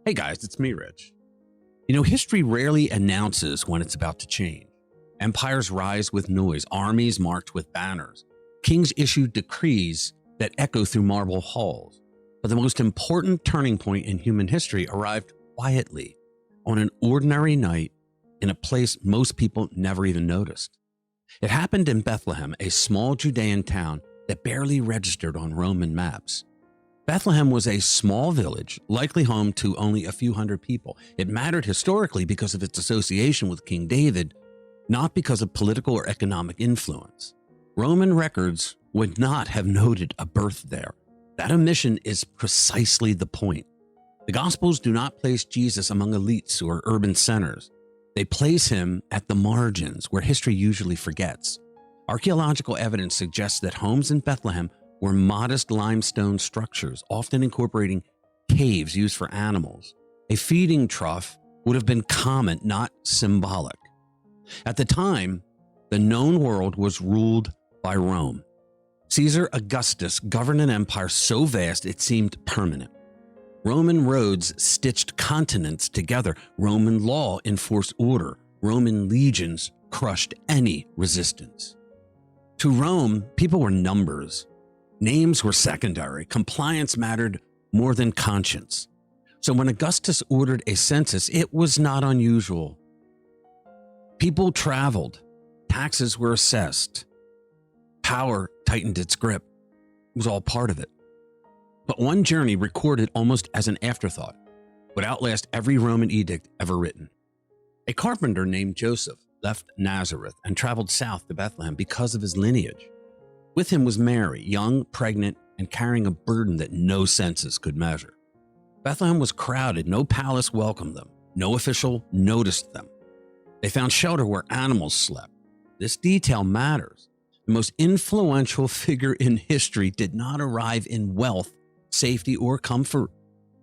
Hey guys, it's me, Rich. History rarely announces when it's about to change. Empires rise with noise, armies march with banners, kings issue decrees that echo through marble halls. But the most important turning point in human history arrived quietly on an ordinary night in a place most people never even noticed. It happened in Bethlehem, a small Judean town that barely registered on Roman maps. Bethlehem was a small village, likely home to only a few hundred people. It mattered historically because of its association with King David, not because of political or economic influence. Roman records would not have noted a birth there. That omission is precisely the point. The Gospels do not place Jesus among elites or urban centers. They place him at the margins, where history usually forgets. Archaeological evidence suggests that homes in Bethlehem were modest limestone structures, often incorporating caves used for animals. A feeding trough would have been common, not symbolic. At the time, the known world was ruled by Rome. Caesar Augustus governed an empire so vast it seemed permanent. Roman roads stitched continents together. Roman law enforced order. Roman legions crushed any resistance. To Rome, people were numbers. Names were secondary. Compliance mattered more than conscience. So when Augustus ordered a census, it was not unusual. People traveled. Taxes were assessed. Power tightened its grip. It was all part of it. But one journey, recorded almost as an afterthought, would outlast every Roman edict ever written. A carpenter named Joseph left Nazareth and traveled south to Bethlehem because of his lineage. With him was Mary, young, pregnant, and carrying a burden that no census could measure. Bethlehem was crowded. No palace welcomed them. No official noticed them. They found shelter where animals slept. This detail matters. The most influential figure in history did not arrive in wealth, safety, or comfort.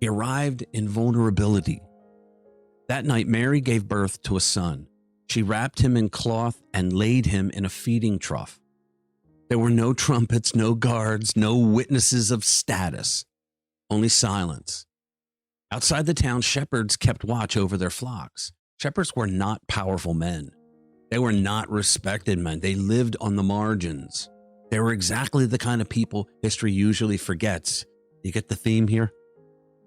He arrived in vulnerability. That night, Mary gave birth to a son. She wrapped him in cloth and laid him in a feeding trough. There were no trumpets, no guards, no witnesses of status, only silence. Outside the town, shepherds kept watch over their flocks. Shepherds were not powerful men. They were not respected men. They lived on the margins. They were exactly the kind of people history usually forgets. You get the theme here?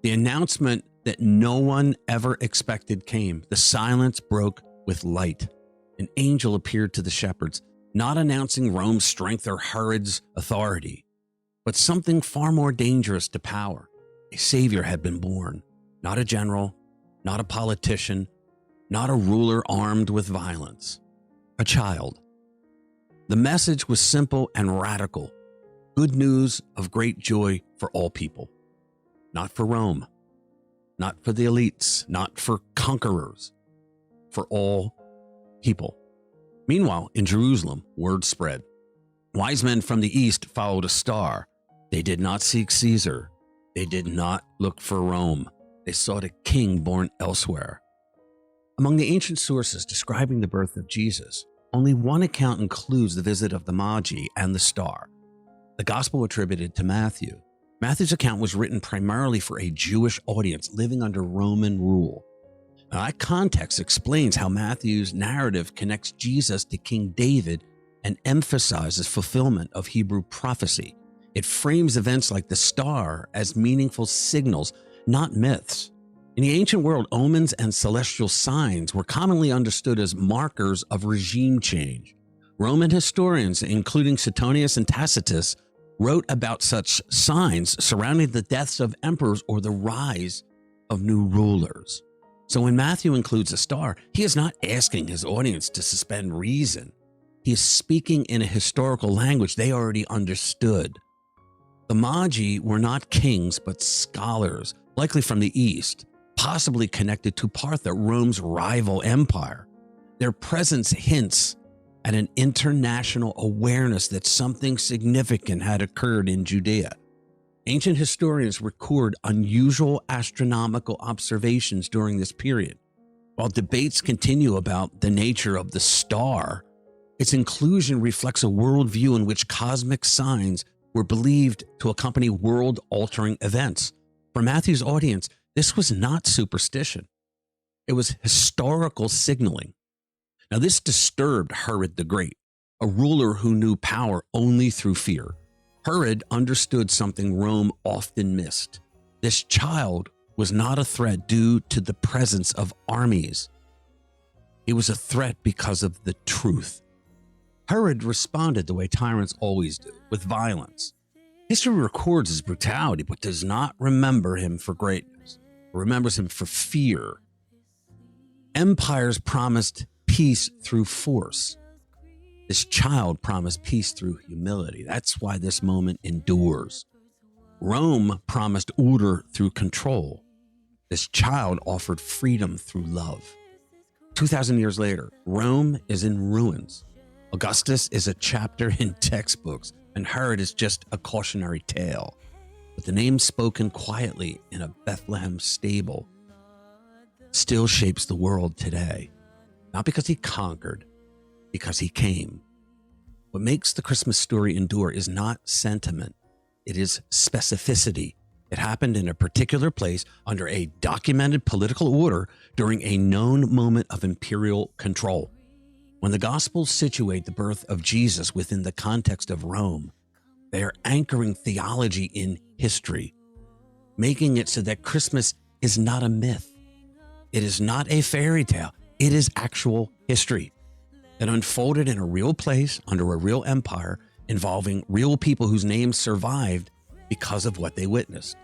The announcement that no one ever expected came. The silence broke with light. An angel appeared to the shepherds, not announcing Rome's strength or Herod's authority, but something far more dangerous to power. A savior had been born, not a general, not a politician, not a ruler armed with violence, a child. The message was simple and radical. Good news of great joy for all people. Not for Rome, not for the elites, not for conquerors, for all people. Meanwhile, in Jerusalem, word spread. Wise men from the east followed a star. They did not seek Caesar. They did not look for Rome. They sought a king born elsewhere. Among the ancient sources describing the birth of Jesus, only one account includes the visit of the Magi and the star, the gospel attributed to Matthew. Matthew's account was written primarily for a Jewish audience living under Roman rule. Now, that context explains how Matthew's narrative connects Jesus to King David and emphasizes fulfillment of Hebrew prophecy. It frames events like the star as meaningful signals, not myths. In the ancient world, omens and celestial signs were commonly understood as markers of regime change. Roman historians, including Suetonius and Tacitus, wrote about such signs surrounding the deaths of emperors or the rise of new rulers. So when Matthew includes a star, he is not asking his audience to suspend reason. He is speaking in a historical language they already understood. The Magi were not kings, but scholars, likely from the East, possibly connected to Partha, Rome's rival empire. Their presence hints at an international awareness that something significant had occurred in Judea. Ancient historians record unusual astronomical observations during this period. While debates continue about the nature of the star, its inclusion reflects a worldview in which cosmic signs were believed to accompany world-altering events. For Matthew's audience, This was not superstition. It was historical signaling. Now, this disturbed Herod the Great, a ruler who knew power only through fear. Herod understood something Rome often missed. This child was not a threat due to the presence of armies. He was a threat because of the truth. Herod responded the way tyrants always do, with violence. History records his brutality, but does not remember him for greatness. It remembers him for fear. Empires promised peace through force. This child promised peace through humility. That's why this moment endures. Rome promised order through control. This child offered freedom through love. 2,000 years later, Rome is in ruins. Augustus is a chapter in textbooks, and Herod is just a cautionary tale. But the name spoken quietly in a Bethlehem stable still shapes the world today. Not because he conquered, because he came. What makes the Christmas story endure is not sentiment. It is specificity. It happened in a particular place under a documented political order during a known moment of imperial control. When the Gospels situate the birth of Jesus within the context of Rome, they are anchoring theology in history, making it so that Christmas is not a myth. It is not a fairy tale. It is actual history that unfolded in a real place under a real empire involving real people whose names survived because of what they witnessed.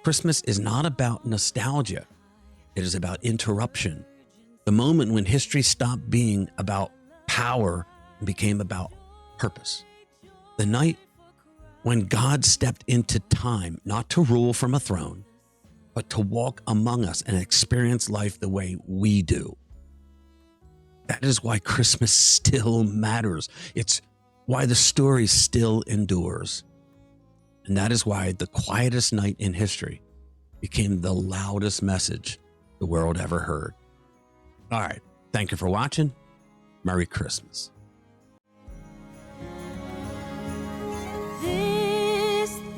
Christmas is not about nostalgia. It is about interruption. The moment when history stopped being about power and became about purpose. The night when God stepped into time, not to rule from a throne, but to walk among us and experience life the way we do. That is why Christmas still matters. It's why the story still endures. And that is why the quietest night in history became the loudest message the world ever heard. All right. Thank you for watching. Merry Christmas.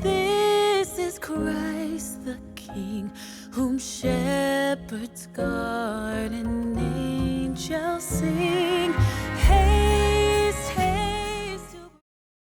This is Christ the King, whom shepherds guard and angels sing.